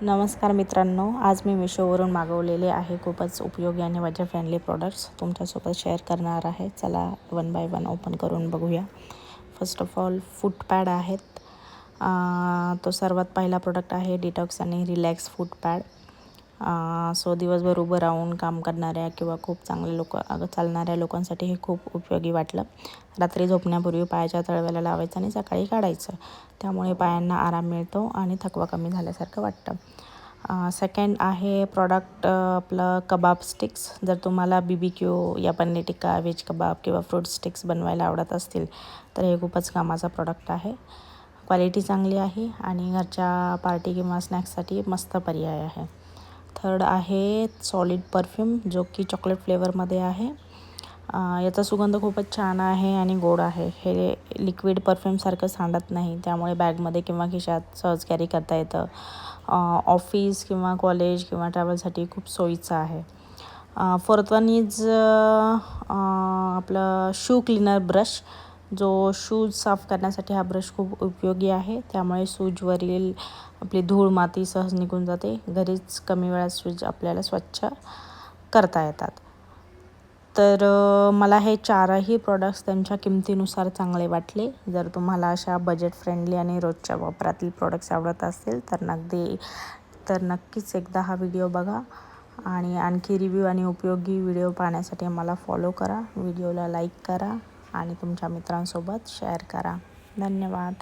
नमस्कार मित्रांनो, आज मी मिशोवरून मागवलेले आहे खूपच उपयोगी आणि बजेट फ्रेंडली प्रोडक्ट्स तुमच्यासोबत शेअर करणार आहे. चला वन बाय वन ओपन करून बघूया. First of all foot pad आहेत. तो सर्वात पहिला प्रोडक्ट आहे डिटॉक्स आणि रिलॅक्स फूट पॅड. सो दिवसभर उभं राहून काम करणाऱ्या किंवा खूप चांगले चालणाऱ्या लोकांसाठी हे खूप उपयोगी वाटलं. रात्री झोपण्यापूर्वी पायाच्या तळव्याला लावायचं आणि सकाळी काढायचं. त्यामुळे पायांना आराम मिळतो आणि थकवा कमी झाल्यासारखं वाटतं. सेकंड आहे प्रॉडक्ट आपलं कबाब स्टिक्स. जर तुम्हाला BBQ या पनीर टिक्का, व्हेज कबाब किंवा फ्रूट स्टिक्स बनवायला आवडत असतील तर हे खूपच कामाचा प्रॉडक्ट आहे. क्वालिटी चांगली आहे आणि घरच्या पार्टी किंवा स्नॅक्ससाठी मस्त पर्याय आहे. थर्ड आहे सॉलिड परफ्यूम, जो की चॉकलेट फ्लेवरमध्ये आहे. याचा सुगंध खूपच छान आहे आणि गोड आहे. हे लिक्विड परफ्यूमसारखं सांडत नाही, त्यामुळे बॅगमध्ये किंवा खिशात सहज कॅरी करता येतं. ऑफिस किंवा कॉलेज किंवा ट्रॅव्हलसाठी खूप सोयीचं आहे. फोर्थ वन इज आपलं शू क्लीनर ब्रश, जो शूज साफ करण्यासाठी हा ब्रश खूप उपयोगी आहे. त्यामुळे शूजवरील आपली धूळ माती सहज निघून जाते. घरीच कमी वेळात शूज आपल्याला स्वच्छ करता येतात. तर मला हे चारही प्रॉडक्ट्स त्यांच्या किमतीनुसार चांगले वाटले. जर तुम्हाला अशा बजेट फ्रेंडली आणि रोजच्या वापरातील प्रॉडक्ट्स आवडत असतील तर नक्कीच एकदा हा व्हिडिओ बघा आणि आणखी रिव्ह्यू आणि उपयोगी व्हिडिओ पाहण्यासाठी मला फॉलो करा. व्हिडिओला लाईक करा आणि तुमच्या मित्रांसोबत शेअर करा. धन्यवाद.